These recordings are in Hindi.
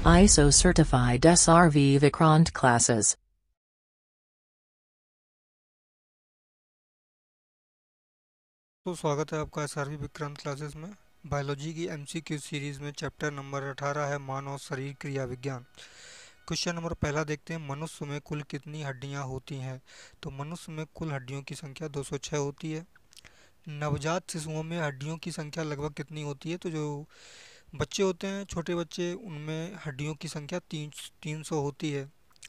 ISO certified SRV Vikrant classes. तो स्वागत है आपका एसआरवी विक्रांत क्लासेस में। बायोलॉजी की एमसीक्यू सीरीज में चैप्टर नंबर 18 है मानव शरीर क्रिया विज्ञान। क्वेश्चन नंबर पहला देखते हैं, मनुष्य में कुल कितनी हड्डियां होती हैं। तो मनुष्य में कुल हड्डियों की संख्या 206 होती है। नवजात शिशुओं में हड्डियों की संख्या लगभग कितनी होती है। तो जो बच्चे होते हैं, छोटे बच्चे, उनमें हड्डियों की संख्या 300 होती है।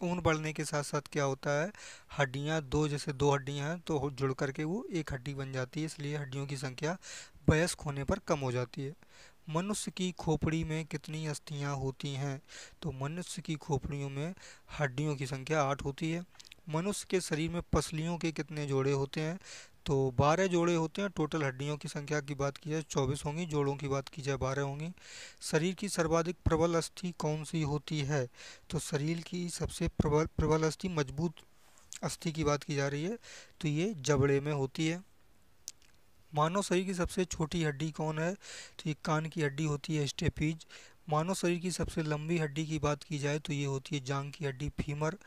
उम्र बढ़ने के साथ साथ क्या होता है, हड्डियां दो, जैसे दो हड्डियां हैं तो जुड़ करके वो एक हड्डी बन जाती है, इसलिए हड्डियों की संख्या वयस्क होने पर कम हो जाती है। मनुष्य की खोपड़ी में कितनी अस्थियां होती हैं। तो मनुष्य की खोपड़ियों में हड्डियों की संख्या 8 होती है। मनुष्य के शरीर में पसलियों के कितने जोड़े होते हैं। तो 12 जोड़े होते हैं। टोटल हड्डियों की संख्या की बात की जाए 24 होंगी, जोड़ों की बात की जाए 12 होंगी। शरीर की सर्वाधिक प्रबल अस्थि कौन सी होती है। तो शरीर की सबसे प्रबल प्रबल अस्थि, मजबूत अस्थि की बात की जा रही है, तो ये जबड़े में होती है। मानव शरीर की सबसे छोटी हड्डी कौन है। तो ये कान की हड्डी होती है, स्टेपीज। मानव शरीर की सबसे लंबी हड्डी की बात की जाए तो ये होती है जांघ की हड्डी, फीमर।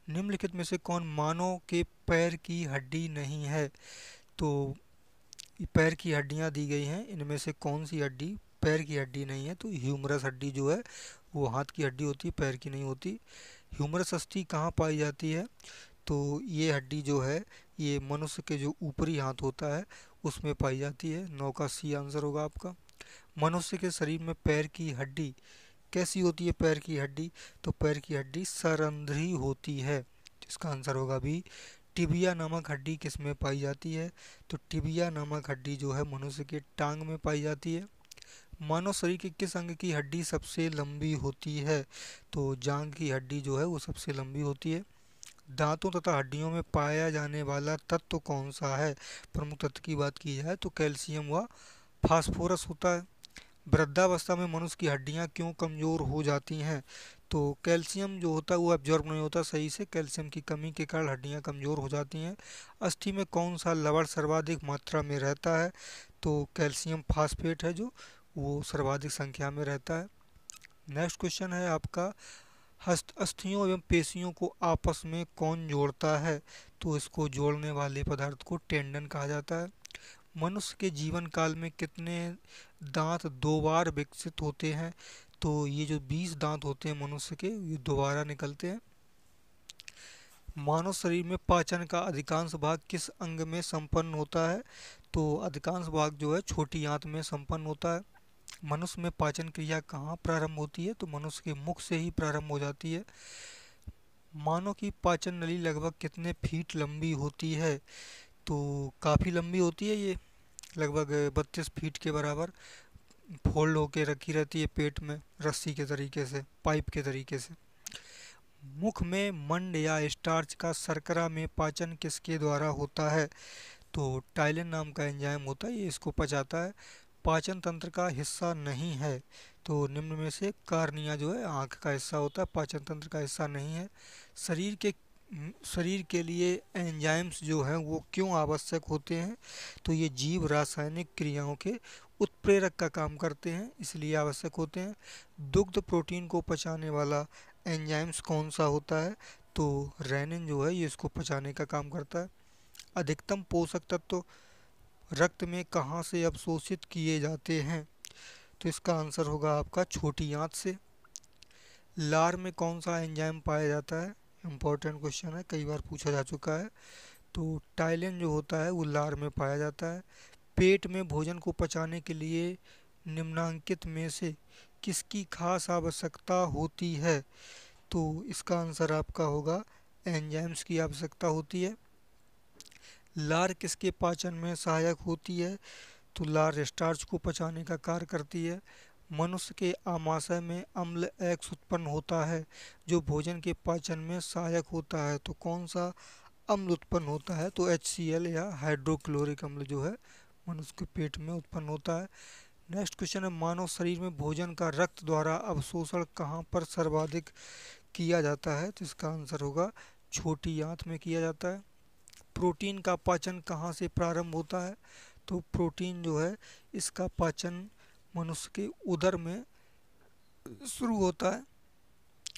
निम्नलिखित में से कौन मानव के पैर की हड्डी नहीं है। तो पैर की हड्डियां दी गई हैं, इनमें से कौन सी हड्डी पैर की हड्डी नहीं है। तो ह्यूमरस हड्डी जो है वो हाथ की हड्डी होती है, पैर की नहीं होती। ह्यूमरस अस्थि कहाँ पाई जाती है। तो ये हड्डी जो है ये मनुष्य के जो ऊपरी हाथ होता है उसमें पाई जाती है। 9 का सी आंसर होगा आपका। मनुष्य के शरीर में पैर की हड्डी कैसी होती है। पैर की हड्डी, तो पैर की हड्डी सरंध्री होती है, जिसका आंसर होगा भी। टिबिया नामक हड्डी किस में पाई जाती है। तो टिबिया नामक हड्डी जो है मनुष्य के टांग में पाई जाती है। मानव शरीर के किस अंग की हड्डी सबसे लंबी होती है। तो जांघ की हड्डी जो है वो सबसे लंबी होती है। दांतों तथा हड्डियों में पाया जाने वाला तत्व कौन सा है। प्रमुख तत्व की बात की जाए तो कैल्शियम व फास्फोरस होता है। वृद्धावस्था में मनुष्य की हड्डियां क्यों कमजोर हो जाती हैं। तो कैल्शियम जो होता है वो एब्जॉर्ब नहीं होता सही से, कैल्शियम की कमी के कारण हड्डियां कमजोर हो जाती हैं। अस्थि में कौन सा लवण सर्वाधिक मात्रा में रहता है। तो कैल्शियम फास्फेट है जो वो सर्वाधिक संख्या में रहता है। नेक्स्ट क्वेश्चन है आपका, हस्त अस्थियों एवं पेशियों को आपस में कौन जोड़ता है। तो इसको जोड़ने वाले पदार्थ को टेंडन कहा जाता है। मनुष्य के जीवन काल में कितने दांत दो बार विकसित होते हैं। तो ये जो 20 दांत होते हैं मनुष्य के, ये दोबारा निकलते हैं। मानव शरीर में पाचन का अधिकांश भाग किस अंग में संपन्न होता है। तो अधिकांश भाग जो है छोटी आंत में संपन्न होता है। मनुष्य में पाचन क्रिया कहाँ प्रारंभ होती है। तो मनुष्य के मुख से ही प्रारंभ हो जाती है। मानव की पाचन नली लगभग कितने फीट लंबी होती है। तो काफ़ी लंबी होती है ये, लगभग 32 फीट के बराबर फोल्ड होके रखी रहती है पेट में, रस्सी के तरीके से, पाइप के तरीके से। मुख में मंड या स्टार्च का शर्करा में पाचन किसके द्वारा होता है। तो टाइलिन नाम का एंजाइम होता है, ये इसको पचाता है। पाचन तंत्र का हिस्सा नहीं है। तो निम्न में से कार्निया जो है आँख का हिस्सा होता है, पाचन तंत्र का हिस्सा नहीं है। शरीर के शरीर के लिए एंजाइम्स जो हैं वो क्यों आवश्यक होते हैं। तो ये जीव रासायनिक क्रियाओं के उत्प्रेरक का काम करते हैं, इसलिए आवश्यक होते हैं। दुग्ध प्रोटीन को पचाने वाला एंजाइम्स कौन सा होता है। तो रेनिन जो है ये इसको पचाने का काम करता है। अधिकतम पोषक तत्व रक्त में कहाँ से अवशोषित किए जाते हैं। तो इसका आंसर होगा आपका छोटी आंत से। लार में कौन सा एंजाइम पाया जाता है। इम्पोर्टेंट क्वेश्चन है, कई बार पूछा जा चुका है। तो टाइलिन जो होता है वो लार में पाया जाता है। पेट में भोजन को पचाने के लिए निम्नांकित में से किसकी खास आवश्यकता होती है। तो इसका आंसर आपका होगा एंजाइम्स की आवश्यकता होती है। लार किसके पाचन में सहायक होती है। तो लार स्टार्च को पचाने का कार्य करती है। मनुष्य के आमाशय में अम्ल एक्स उत्पन्न होता है जो भोजन के पाचन में सहायक होता है। तो कौन सा अम्ल उत्पन्न होता है। तो HCl या हाइड्रोक्लोरिक अम्ल जो है मनुष्य के पेट में उत्पन्न होता है। नेक्स्ट क्वेश्चन है, मानव शरीर में भोजन का रक्त द्वारा अवशोषण कहाँ पर सर्वाधिक किया जाता है। तो इसका आंसर होगा छोटी आंत में किया जाता है। प्रोटीन का पाचन कहाँ से प्रारंभ होता है। तो प्रोटीन जो है इसका पाचन मनुष्य के उदर में शुरू होता है।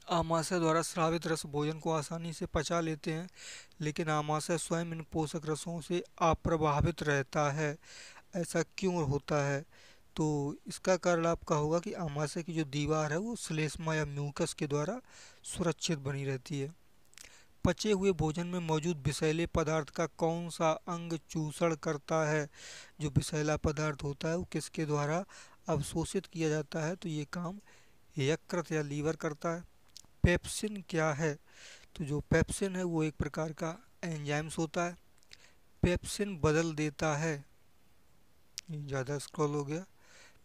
आमाशय द्वारा स्रावित रस भोजन को आसानी से पचा लेते हैं, लेकिन आमाशय स्वयं इन पोषक रसों से अप्रभावित रहता है। ऐसा क्यों होता है? तो इसका कारण आपका होगा कि आमाशय की जो दीवार है वो श्लेष्मा या म्यूकस के द्वारा सुरक्षित बनी रहती है। पचे हुए भोजन में मौजूद विषैले पदार्थ का कौन सा अंग चूषण करता है? जो विषैला पदार्थ होता है वो किसके द्वारा अवशोषित किया जाता है? तो ये काम यकृत या लीवर करता है। पेप्सिन क्या है? तो जो पेप्सिन है वो एक प्रकार का एंजाइम्स होता है। पेप्सिन बदल देता है, ज़्यादा स्क्रॉल हो गया।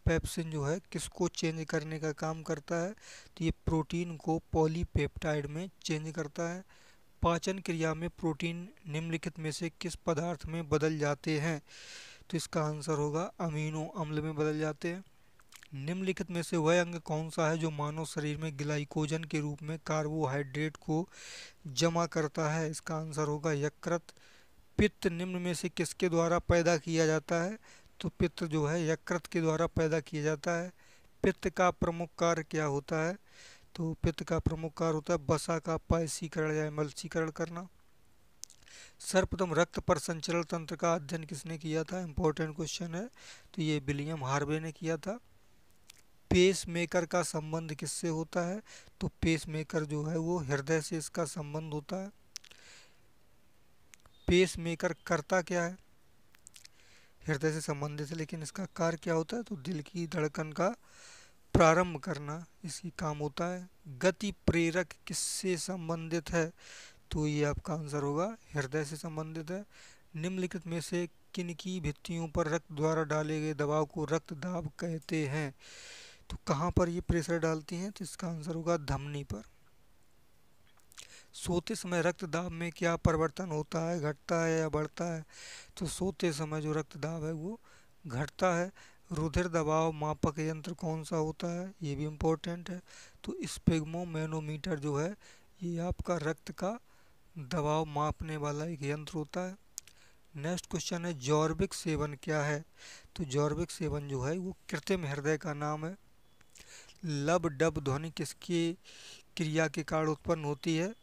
पेप्सिन जो है किसको चेंज करने का काम करता है? तो ये प्रोटीन को पॉलीपेप्टाइड में चेंज करता है। पाचन क्रिया में प्रोटीन निम्नलिखित में से किस पदार्थ में बदल जाते हैं? तो इसका आंसर होगा अमीनो अम्ल में बदल जाते हैं। निम्नलिखित में से वह अंग कौन सा है जो मानव शरीर में ग्लाइकोजन के रूप में कार्बोहाइड्रेट को जमा करता है? इसका आंसर होगा यकृत। पित्त निम्न में से किसके द्वारा पैदा किया जाता है? तो पित्त जो है यकृत के द्वारा पैदा किया जाता है। पित्त का प्रमुख कार्य क्या होता है? तो पित्त का प्रमुख कार्य होता है वसा का पायसीकरण या एमल्सीकरण करना। सर्वप्रथम रक्त पर संचरण तंत्र का अध्ययन किसने किया था? इंपॉर्टेंट क्वेश्चन है। तो ये विलियम हार्वे ने किया था। पेस मेकर का संबंध किससे होता है? तो पेस मेकर जो है वो हृदय से इसका संबंध होता है। पेस मेकर करता क्या है? हृदय से संबंधित है, लेकिन इसका कार्य क्या होता है? तो दिल की धड़कन का प्रारंभ करना इसी काम होता है। गति प्रेरक किससे संबंधित है? तो ये आपका आंसर होगा हृदय से संबंधित है। निम्नलिखित में से किनकी भित्तियों पर रक्त द्वारा डाले गए दबाव को रक्त दाब कहते हैं? तो कहाँ पर ये प्रेशर डालती हैं? तो इसका आंसर होगा धमनी पर। सोते समय रक्त दाब में क्या परिवर्तन होता है? घटता है या बढ़ता है? तो सोते समय जो रक्त दाब है वो घटता है। रुधिर दबाव मापक यंत्र कौन सा होता है? ये भी इम्पोर्टेंट है। तो स्पेग्मोमेनोमीटर जो है ये आपका रक्त का दबाव मापने वाला एक यंत्र होता है। नेक्स्ट क्वेश्चन है जॉर्विक सेवन क्या है? तो जॉर्विक सेवन जो है वो कृत्रिम हृदय का नाम है। लब डब ध्वनि किसकी क्रिया के कारण उत्पन्न होती है?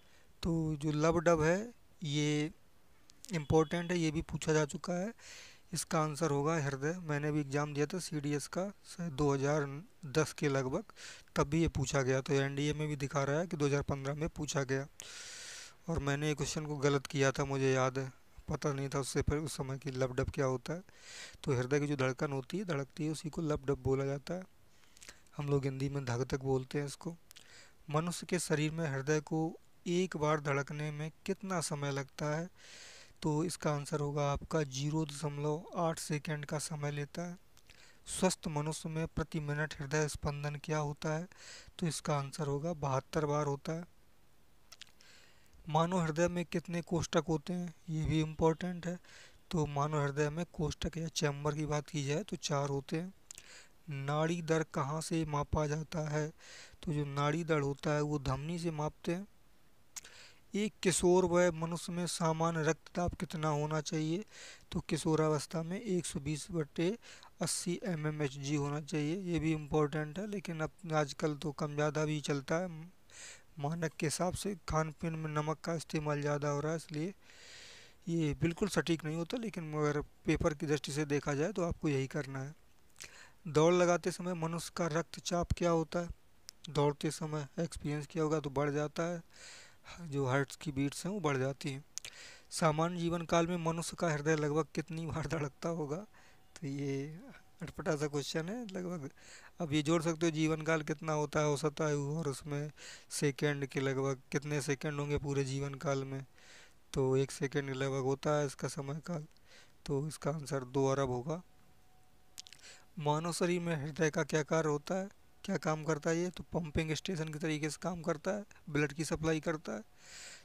तो जो लब डब है ये इम्पोर्टेंट है, ये भी पूछा जा चुका है। इसका आंसर होगा हृदय। मैंने भी एग्ज़ाम दिया था सीडीएस का शायद 2010 के लगभग, तब भी ये पूछा गया। तो एनडीए में भी दिखा रहा है कि 2015 में पूछा गया, और मैंने ये क्वेश्चन को गलत किया था, मुझे याद है, पता नहीं था उससे फिर उस समय की लब डब क्या होता है। तो हृदय की जो धड़कन होती है, धड़कती है, उसी को लब डब बोला जाता है। हम लोग हिंदी में धक धक बोलते हैं इसको। मनुष्य के शरीर में हृदय को एक बार धड़कने में कितना समय लगता है? तो इसका आंसर होगा आपका 0.8 सेकेंड का समय लेता है। स्वस्थ मनुष्य में प्रति मिनट हृदय स्पंदन क्या होता है? तो इसका आंसर होगा 72 बार होता है। मानव हृदय में कितने कोष्ठक होते हैं? ये भी इम्पोर्टेंट है। तो मानव हृदय में कोष्ठक या चैम्बर की बात की जाए तो 4 होते हैं। नाड़ी दर कहाँ से मापा जाता है? तो जो नाड़ी दर होता है वो धमनी से मापते हैं। एक किशोर वय मनुष्य में सामान्य रक्तचाप कितना होना चाहिए? तो किशोरावस्था में 120/80 mmHg होना चाहिए। ये भी इम्पोर्टेंट है, लेकिन अब आजकल तो कम ज़्यादा भी चलता है। मानक के हिसाब से खान पीन में नमक का इस्तेमाल ज़्यादा हो रहा है, इसलिए ये बिल्कुल सटीक नहीं होता, लेकिन अगर पेपर की दृष्टि से देखा जाए तो आपको यही करना है। दौड़ लगाते समय मनुष्य का रक्तचाप क्या होता है? दौड़ते समय एक्सपीरियंस किया होगा तो बढ़ जाता है, जो हार्ट की बीट्स हैं वो बढ़ जाती हैं। सामान्य जीवन काल में मनुष्य का हृदय लगभग कितनी बार धड़कता होगा? तो ये अटपटा सा क्वेश्चन है लगभग। अब ये जोड़ सकते हो जीवन काल कितना होता है औसत आयु, और उसमें सेकंड के लगभग कितने सेकंड होंगे पूरे जीवन काल में। तो 1 सेकंड के लगभग होता है इसका समय काल। तो इसका आंसर 2 अरब होगा। मानव शरीर में हृदय का क्या कार्य होता है? क्या काम करता है ये? तो पंपिंग स्टेशन के तरीके से काम करता है, ब्लड की सप्लाई करता है।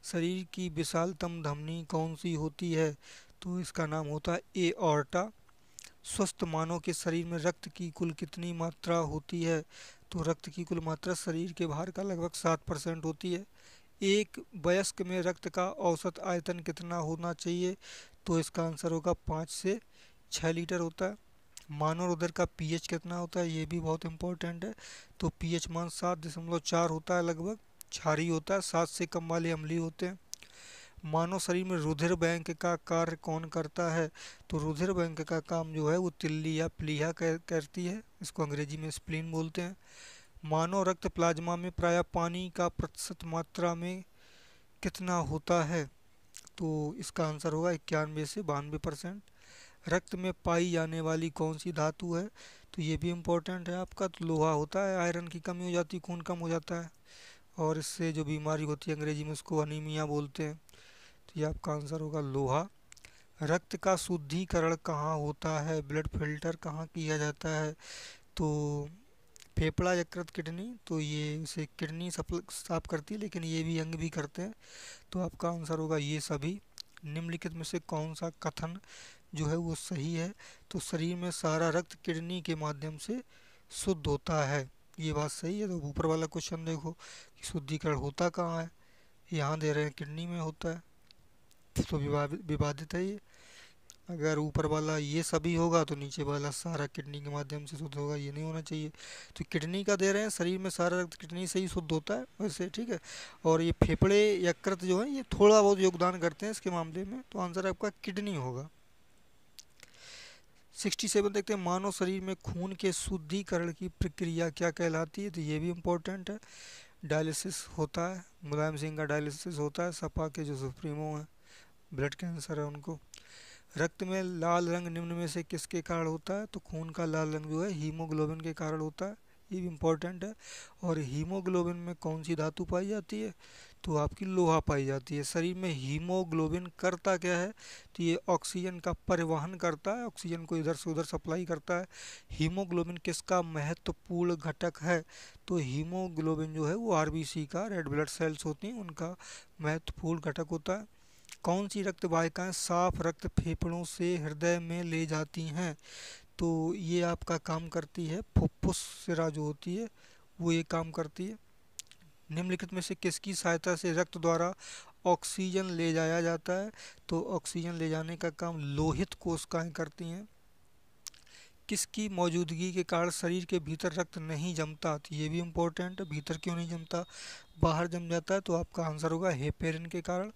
शरीर की विशालतम धमनी कौन सी होती है? तो इसका नाम होता है एओर्टा। स्वस्थ मानव के शरीर में रक्त की कुल कितनी मात्रा होती है? तो रक्त की कुल मात्रा शरीर के भार का लगभग 7% होती है। एक वयस्क में रक्त का औसत आयतन कितना होना चाहिए? तो इसका आंसर होगा 5 से 6 लीटर होता है। मानव उदर का पीएच कितना होता है? ये भी बहुत इंपॉर्टेंट है। तो पीएच मान 7.4 होता है लगभग क्षारीय होता है, 7 से कम वाले अम्लीय होते हैं। मानव शरीर में रुधिर बैंक का कार्य कौन करता है? तो रुधिर बैंक का काम जो है वो तिल्ली या प्लीहा करती है, इसको अंग्रेजी में स्प्लीन बोलते हैं। मानव रक्त प्लाज्मा में प्रायः पानी का प्रतिशत मात्रा में कितना होता है? तो इसका आंसर होगा 91 से 92%। रक्त में पाई जाने वाली कौन सी धातु है? तो ये भी इम्पोर्टेंट है आपका, तो लोहा होता है। आयरन की कमी हो जाती, खून कम हो जाता है और इससे जो बीमारी होती है अंग्रेजी में उसको अनीमिया बोलते हैं। तो ये आपका आंसर होगा लोहा। रक्त का शुद्धिकरण कहाँ होता है? ब्लड फिल्टर कहाँ किया जाता है? तो फेफड़ा, यकृत, किडनी। तो ये इसे किडनी साफ करती है, लेकिन ये भी अंग भी करते हैं। तो आपका आंसर होगा ये सभी। निम्नलिखित में से कौन सा कथन जो है वो सही है? तो शरीर में सारा रक्त किडनी के माध्यम से शुद्ध होता है, ये बात सही है। तो ऊपर वाला क्वेश्चन देखो कि शुद्धिकरण होता कहाँ है, यहाँ दे रहे हैं किडनी में होता है, तो विवादित है ये। अगर ऊपर वाला ये सभी होगा तो नीचे वाला सारा किडनी के माध्यम से शुद्ध होगा, ये नहीं होना चाहिए। तो किडनी का दे रहे हैं, शरीर में सारा रक्त किडनी से ही शुद्ध होता है वैसे, ठीक है। और ये फेफड़े, यकृत जो है ये थोड़ा बहुत योगदान करते हैं इसके मामले में, तो आंसर आपका किडनी होगा। 67 देखते हैं, मानव शरीर में खून के शुद्धिकरण की प्रक्रिया क्या कहलाती है? तो ये भी इम्पोर्टेंट है। डायलिसिस होता है, मुलायम सिंह का डायलिसिस होता है, सपा के जो सुप्रीमो हैं, ब्लड कैंसर है उनको। रक्त में लाल रंग निम्न में से किसके कारण होता है? तो खून का लाल रंग जो है हीमोग्लोबिन के कारण होता है, ये भी इम्पोर्टेंट है। और हीमोग्लोबिन में कौन सी धातु पाई जाती है? तो आपकी लोहा पाई जाती है। शरीर में हीमोग्लोबिन करता क्या है? तो ये ऑक्सीजन का परिवहन करता है, ऑक्सीजन को इधर से उधर सप्लाई करता है। हीमोग्लोबिन किसका महत्वपूर्ण घटक है? तो हीमोग्लोबिन जो है वो आरबीसी का, रेड ब्लड सेल्स होती हैं उनका महत्वपूर्ण घटक होता है। कौन सी रक्त वाहिकाएं साफ रक्त फेफड़ों से हृदय में ले जाती हैं? तो ये आपका काम करती है फुफ्फुस शिरा जो होती है वो ये काम करती है। निम्नलिखित में से किसकी सहायता से रक्त द्वारा ऑक्सीजन ले जाया जाता है? तो ऑक्सीजन ले जाने का काम लोहित कोशिकाएं करती हैं। किसकी मौजूदगी के कारण शरीर के भीतर रक्त नहीं जमता? तो ये भी इम्पोर्टेंट है, भीतर क्यों नहीं जमता, बाहर जम जाता है। तो आपका आंसर होगा हेपेरिन के कारण।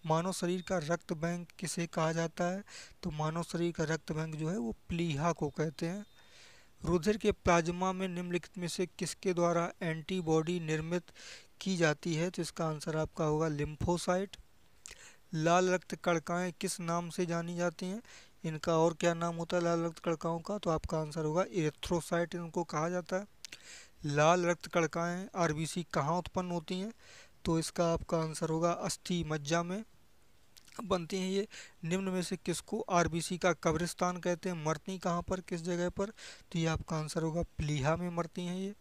मानव शरीर का रक्त बैंक किसे कहा जाता है? तो मानव शरीर का रक्त बैंक जो है वो प्लीहा को कहते हैं। रुधिर के प्लाज्मा में निम्नलिखित में से किसके द्वारा एंटीबॉडी निर्मित की जाती है? तो इसका आंसर आपका होगा लिम्फोसाइट। लाल रक्त कणिकाएं किस नाम से जानी जाती हैं? इनका और क्या नाम होता है लाल रक्त कणिकाओं का? तो आपका आंसर होगा इरिथ्रोसाइट इनको कहा जाता है। लाल रक्त कणिकाएं आरबीसी कहाँ उत्पन्न होती हैं? तो इसका आपका आंसर होगा अस्थि मज्जा में बनती हैं ये। निम्न में से किसको आरबीसी का कब्रिस्तान कहते हैं? मरती कहाँ पर, किस जगह पर? तो ये आपका आंसर होगा प्लीहा में मरती हैं ये।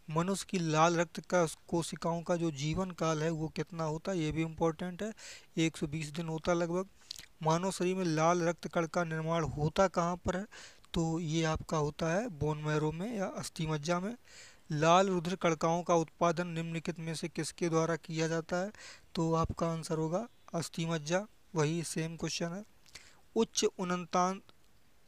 मनुष्य की लाल रक्त का कोशिकाओं का जो जीवन काल है वो कितना होता है? ये भी इम्पोर्टेंट है, 120 दिन होता है लगभग। मानव शरीर में लाल रक्त कण का निर्माण होता कहाँ पर है? तो ये आपका होता है बोन मैरो में या अस्थि मज्जा में। लाल रुधिर कणिकाओं का उत्पादन निम्नलिखित में से किसके द्वारा किया जाता है? तो आपका आंसर होगा अस्थि मज्जा, वही सेम क्वेश्चन है। उच्च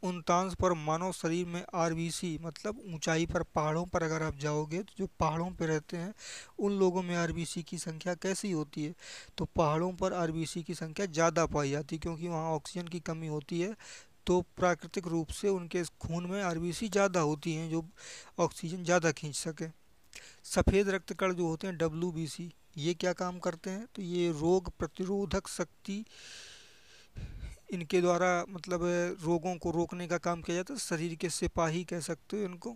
उनतांश पर मानव शरीर में आरबीसी, मतलब ऊंचाई पर, पहाड़ों पर अगर आप जाओगे तो जो पहाड़ों पर रहते हैं उन लोगों में आरबीसी की संख्या कैसी होती है? तो पहाड़ों पर आरबीसी की संख्या ज़्यादा पाई जाती है, क्योंकि वहाँ ऑक्सीजन की कमी होती है, तो प्राकृतिक रूप से उनके खून में आरबीसी ज़्यादा होती हैं जो ऑक्सीजन ज़्यादा खींच सके। सफ़ेद रक्त कण जो होते हैं डब्ल्यूबीसी, ये क्या काम करते हैं? तो ये रोग प्रतिरोधक शक्ति इनके द्वारा, मतलब रोगों को रोकने का काम किया जाता है, शरीर के सिपाही कह सकते हो इनको।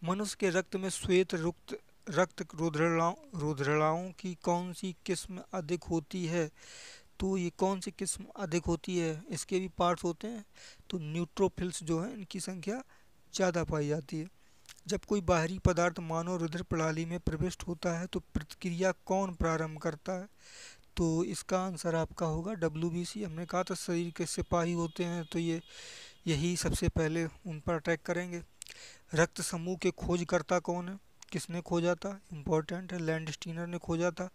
मनुष्य के रक्त में श्वेत रक्त रुधिरलाओं की कौन सी किस्म अधिक होती है? तो ये कौन सी किस्म अधिक होती है? इसके भी पार्ट्स होते हैं, तो न्यूट्रोफिल्स जो है इनकी संख्या ज़्यादा पाई जाती है। जब कोई बाहरी पदार्थ मानव रुधिर प्रणाली में प्रविष्ट होता है तो प्रतिक्रिया कौन प्रारंभ करता है? तो इसका आंसर आपका होगा डब्ल्यूबीसी। हमने कहा था शरीर के सिपाही होते हैं, तो ये यही सबसे पहले उन पर अटैक करेंगे। रक्त समूह के खोजकर्ता कौन है? किसने खोजा था? इम्पोर्टेंट है, लैंडस्टीनर ने खोजा था।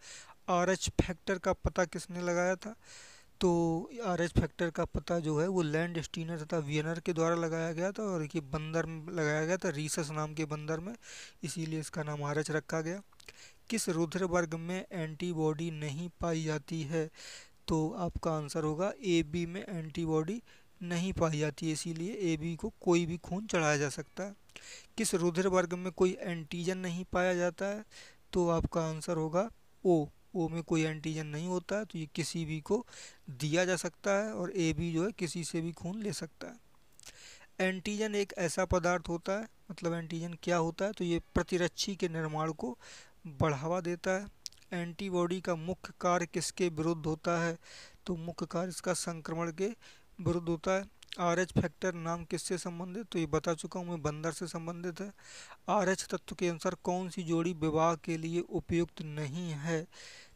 आरएच फैक्टर का पता किसने लगाया था? तो आरएच फैक्टर का पता जो है वो लैंडस्टीनर तथा वियनर के द्वारा लगाया गया था, और ये बंदर में लगाया गया था, रीसस नाम के बंदर में, इसीलिए इसका नाम आरएच रखा गया। किस रुधिर वर्ग में एंटीबॉडी नहीं पाई जाती है? तो आपका आंसर होगा ए बी में एंटीबॉडी नहीं पाई जाती है, इसीलिए ए बी को कोई भी खून चढ़ाया जा सकता है। किस रुधिर वर्ग में कोई एंटीजन नहीं पाया जाता है? तो आपका आंसर होगा ओ में कोई एंटीजन नहीं होता है, तो ये किसी भी को दिया जा सकता है, और ए बी जो है किसी से भी खून ले सकता है। एंटीजन एक ऐसा पदार्थ होता है, मतलब एंटीजन क्या होता है, तो ये प्रतिरक्षी के निर्माण को बढ़ावा देता है। एंटीबॉडी का मुख्य कार्य किसके विरुद्ध होता है? तो मुख्य कार्य इसका संक्रमण के विरुद्ध होता है। RH फैक्टर नाम किससे संबंधित? तो ये बता चुका हूँ मैं, बंदर से संबंधित है। RH तत्व के अनुसार कौन सी जोड़ी विवाह के लिए उपयुक्त नहीं है?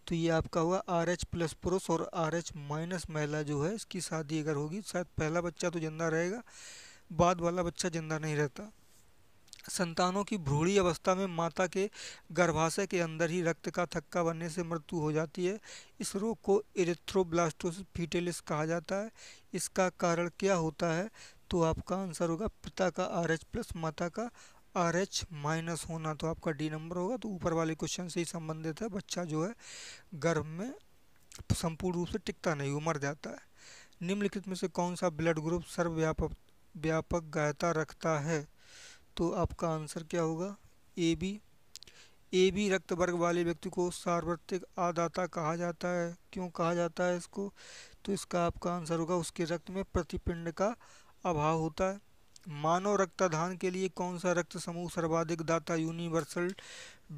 तो ये आपका हुआ RH प्लस पुरुष और RH माइनस महिला जो है, इसकी शादी अगर होगी, शायद पहला बच्चा तो जिंदा रहेगा, बाद वाला बच्चा जिंदा नहीं रहता। संतानों की भ्रूणी अवस्था में माता के गर्भाशय के अंदर ही रक्त का थक्का बनने से मृत्यु हो जाती है। इस रोग को इरिथ्रोब्लास्टोसिस फीटलिस कहा जाता है। इसका कारण क्या होता है? तो आपका आंसर होगा पिता का RH प्लस माता का RH माइनस होना, तो आपका डी नंबर होगा। तो ऊपर वाले क्वेश्चन से ही संबंधित है, बच्चा जो है गर्भ में संपूर्ण रूप से टिकता नहीं, वो मर जाता है। निम्नलिखित में से कौन सा ब्लड ग्रुप सर्वव्यापक गायता रखता है? तो आपका आंसर क्या होगा? A B. ए बी रक्त वर्ग वाले व्यक्ति को सार्वत्रिक आदाता कहा जाता है। क्यों कहा जाता है इसको? तो इसका आपका आंसर होगा उसके रक्त में प्रतिपिंड का अभाव होता है। मानव रक्तदान के लिए कौन सा रक्त समूह सर्वाधिक दाता यूनिवर्सल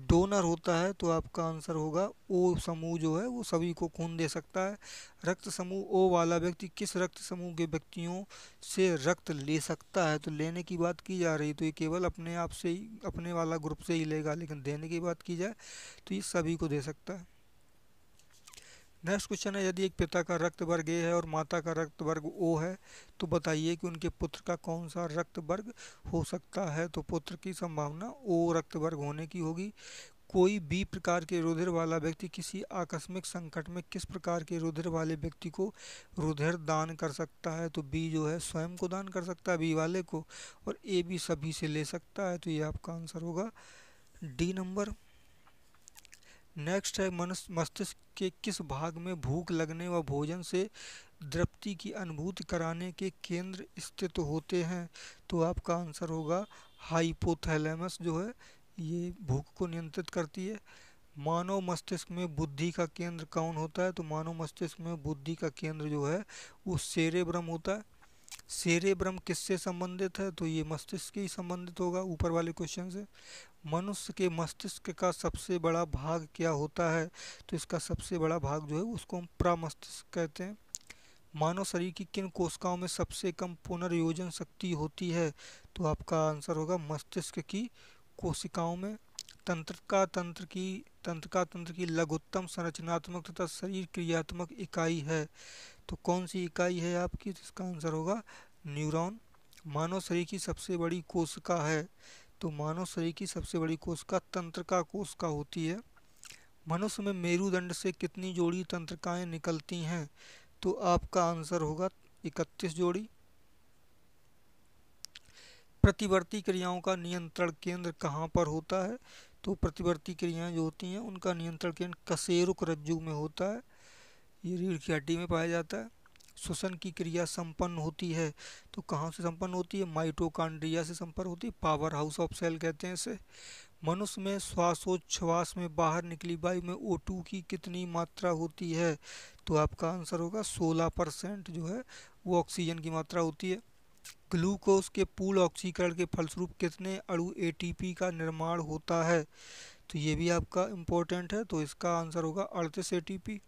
डोनर होता है? तो आपका आंसर होगा ओ समूह जो है वो सभी को खून दे सकता है। रक्त समूह ओ वाला व्यक्ति किस रक्त समूह के व्यक्तियों से रक्त ले सकता है? तो लेने की बात की जा रही, तो ये केवल अपने आप से ही, अपने वाला ग्रुप से ही लेगा, लेकिन देने की बात की जाए तो ये सभी को दे सकता है। नेक्स्ट क्वेश्चन है, यदि एक पिता का रक्त वर्ग ए है और माता का रक्त वर्ग ओ है, तो बताइए कि उनके पुत्र का कौन सा रक्त वर्ग हो सकता है? तो पुत्र की संभावना ओ रक्त वर्ग होने की होगी। कोई बी प्रकार के रुधिर वाला व्यक्ति किसी आकस्मिक संकट में किस प्रकार के रुधिर वाले व्यक्ति को रुधिर दान कर सकता है? तो बी जो है स्वयं को दान कर सकता है, बी वाले को, और ए बी सभी से ले सकता है, तो ये आपका आंसर होगा डी नंबर। नेक्स्ट है, मनुष्य मस्तिष्क के किस भाग में भूख लगने व भोजन से तृप्ति की अनुभूति कराने के केंद्र स्थित होते हैं? तो आपका आंसर होगा हाइपोथैलेमस जो है ये भूख को नियंत्रित करती है। मानव मस्तिष्क में बुद्धि का केंद्र कौन होता है? तो मानव मस्तिष्क में बुद्धि का केंद्र जो है वो सेरेब्रम होता है। सेरेब्रम किससे संबंधित है? तो ये मस्तिष्क से ही संबंधित होगा, ऊपर वाले क्वेश्चन से। मनुष्य के मस्तिष्क का सबसे बड़ा भाग क्या होता है? तो इसका सबसे बड़ा भाग जो है उसको हम प्रमस्तिष्क कहते हैं। मानव शरीर की किन कोशिकाओं में सबसे कम पुनर्योजन शक्ति होती है? तो आपका आंसर होगा मस्तिष्क की कोशिकाओं में। तंत्र की लघुत्तम संरचनात्मक तथा शरीर क्रियात्मक इकाई है, तो कौन सी इकाई है आपकी? तो इसका आंसर होगा न्यूरॉन। मानव शरीर की सबसे बड़ी कोशिका है, तो मानव शरीर की सबसे बड़ी कोशिका तंत्रिका कोशिका होती है। मनुष्य में मेरुदंड से कितनी जोड़ी तंत्रिकाएं निकलती हैं? तो आपका आंसर होगा 31 जोड़ी। प्रतिवर्ती क्रियाओं का नियंत्रण केंद्र कहाँ पर होता है? तो प्रतिवर्ती क्रियाएं जो होती हैं उनका नियंत्रण केंद्र कशेरुक रज्जु में होता है, ये रीढ़ की हड्डी में पाया जाता है। श्वसन की क्रिया संपन्न होती है, तो कहाँ से संपन्न होती है? माइटोकॉन्ड्रिया से संपन्न होती है, पावर हाउस ऑफ सेल कहते हैं इसे। मनुष्य में श्वासोच्छ्वास में बाहर निकली वायु में O2 की कितनी मात्रा होती है? तो आपका आंसर होगा 16% जो है वो ऑक्सीजन की मात्रा होती है। ग्लूकोज के पूर्ण ऑक्सीकरण के फलस्वरूप कितने अणु ATP का निर्माण होता है? तो ये भी आपका इम्पोर्टेंट है, तो इसका आंसर होगा 38 ATP।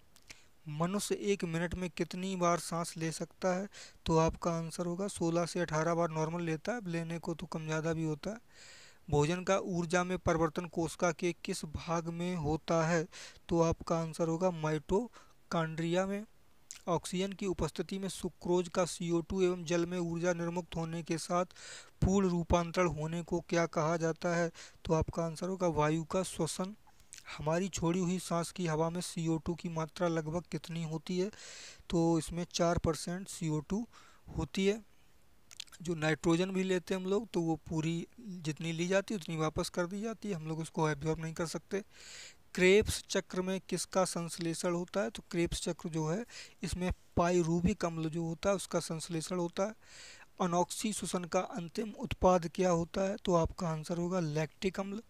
मनुष्य 1 मिनट में कितनी बार सांस ले सकता है? तो आपका आंसर होगा 16 से 18 बार नॉर्मल लेता है, लेने को तो कम ज़्यादा भी होता है। भोजन का ऊर्जा में परिवर्तन कोशिका के किस भाग में होता है? तो आपका आंसर होगा माइटोकॉन्ड्रिया में। ऑक्सीजन की उपस्थिति में सुक्रोज का CO2 एवं जल में ऊर्जा निर्मुक्त होने के साथ पूर्ण रूपांतरण होने को क्या कहा जाता है? तो आपका आंसर होगा वायु का श्वसन। हमारी छोड़ी हुई सांस की हवा में CO2 की मात्रा लगभग कितनी होती है? तो इसमें 4% CO2 होती है। जो नाइट्रोजन भी लेते हैं हम लोग, तो वो पूरी जितनी ली जाती है उतनी वापस कर दी जाती है, हम लोग उसको एब्जॉर्ब नहीं कर सकते। क्रेब्स चक्र में किसका संश्लेषण होता है? तो क्रेब्स चक्र जो है इसमें पाइरूविक अम्ल जो होता है उसका संश्लेषण होता है। अनॉक्सी श्वसन का अंतिम उत्पाद क्या होता है? तो आपका आंसर होगा लैक्टिक अम्ल।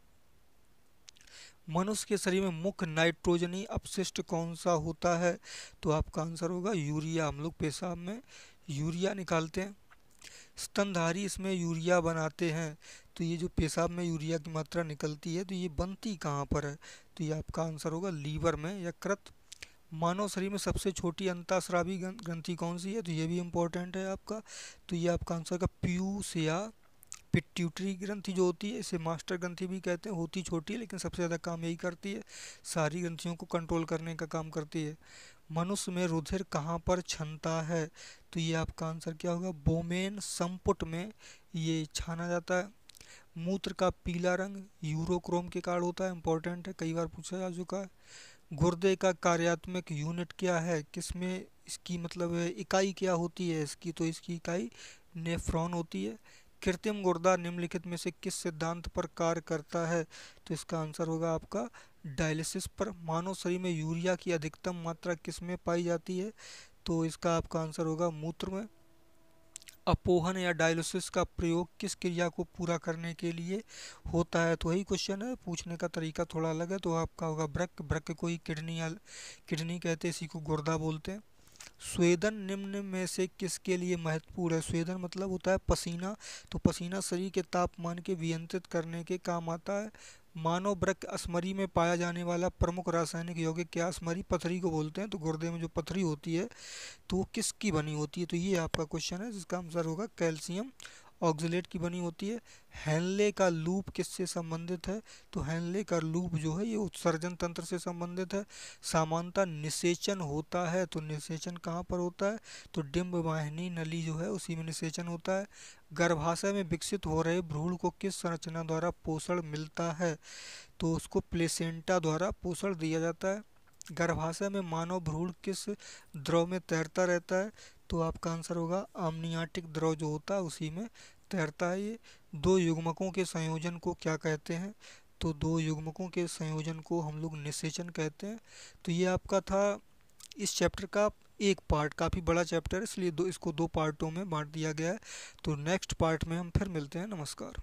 मनुष्य के शरीर में मुख्य नाइट्रोजनी अपशिष्ट कौन सा होता है? तो आपका आंसर होगा यूरिया। हम लोग पेशाब में यूरिया निकालते हैं, स्तनधारी इसमें यूरिया बनाते हैं। तो ये जो पेशाब में यूरिया की मात्रा निकलती है तो ये बनती कहाँ पर है? तो ये आपका आंसर होगा लीवर में, यकृत। मानव शरीर में सबसे छोटी अंतःस्रावी ग्रंथि कौन सी है? तो ये भी इम्पोर्टेंट है आपका। तो ये आपका आंसर होगा पीयूष या पिट्यूटरी ग्रंथि जो होती है, इसे मास्टर ग्रंथि भी कहते हैं। होती छोटी है लेकिन सबसे ज़्यादा काम यही करती है, सारी ग्रंथियों को कंट्रोल करने का काम करती है। मनुष्य में रुधिर कहाँ पर छनता है? तो ये आपका आंसर क्या होगा? बोमेन संपुट में ये छाना जाता है। मूत्र का पीला रंग यूरोक्रोम के कारण होता है, इंपॉर्टेंट है, कई बार पूछा जा चुका है। गुर्दे का कार्यात्मक यूनिट क्या है? किसमें इसकी मतलब है इकाई क्या होती है इसकी? तो इसकी इकाई नेफ्रॉन होती है। कृत्रिम गुर्दा निम्नलिखित में से किस सिद्धांत पर कार्य करता है? तो इसका आंसर होगा आपका डायलिसिस पर। मानव शरीर में यूरिया की अधिकतम मात्रा किस में पाई जाती है? तो इसका आपका आंसर होगा मूत्र में। अपोहन या डायलिसिस का प्रयोग किस क्रिया को पूरा करने के लिए होता है? तो वही क्वेश्चन है, पूछने का तरीका थोड़ा अलग है। तो आपका होगा वृक्क। वृक्क को ही किडनी या किडनी कहते हैं, इसी को गुर्दा बोलते हैं। स्वेदन निम्न में से किसके लिए महत्वपूर्ण है? स्वेदन मतलब होता है पसीना, तो पसीना शरीर के तापमान के नियंत्रित करने के काम आता है। मानव वृक्क अस्मरी में पाया जाने वाला प्रमुख रासायनिक यौगिक क्या? अस्मरी पथरी को बोलते हैं। तो गुर्दे में जो पथरी होती है तो वो किसकी बनी होती है? तो ये आपका क्वेश्चन है जिसका आंसर होगा कैल्शियम ऑक्सलेट की बनी होती है। हेनले का लूप किससे संबंधित है? तो हेनले का लूप जो है ये उत्सर्जन तंत्र से संबंधित है। सामान्यतः निषेचन होता है, तो निषेचन कहाँ पर होता है? तो डिम्ब वाहिनी नली जो है उसी में निषेचन होता है। गर्भाशय में विकसित हो रहे भ्रूण को किस संरचना द्वारा पोषण मिलता है? तो उसको प्लेसेंटा द्वारा पोषण दिया जाता है। गर्भाशय में मानव भ्रूण किस द्रव में तैरता रहता है? तो आपका आंसर होगा आमनियाटिक द्रव जो होता है उसी में तैरता है ये। दो युग्मकों के संयोजन को क्या कहते हैं? तो दो युग्मकों के संयोजन को हम लोग निषेचन कहते हैं। तो ये आपका था इस चैप्टर का एक पार्ट, काफ़ी बड़ा चैप्टर है इसलिए इसको दो पार्टों में बांट दिया गया है। तो नेक्स्ट पार्ट में हम फिर मिलते हैं। नमस्कार।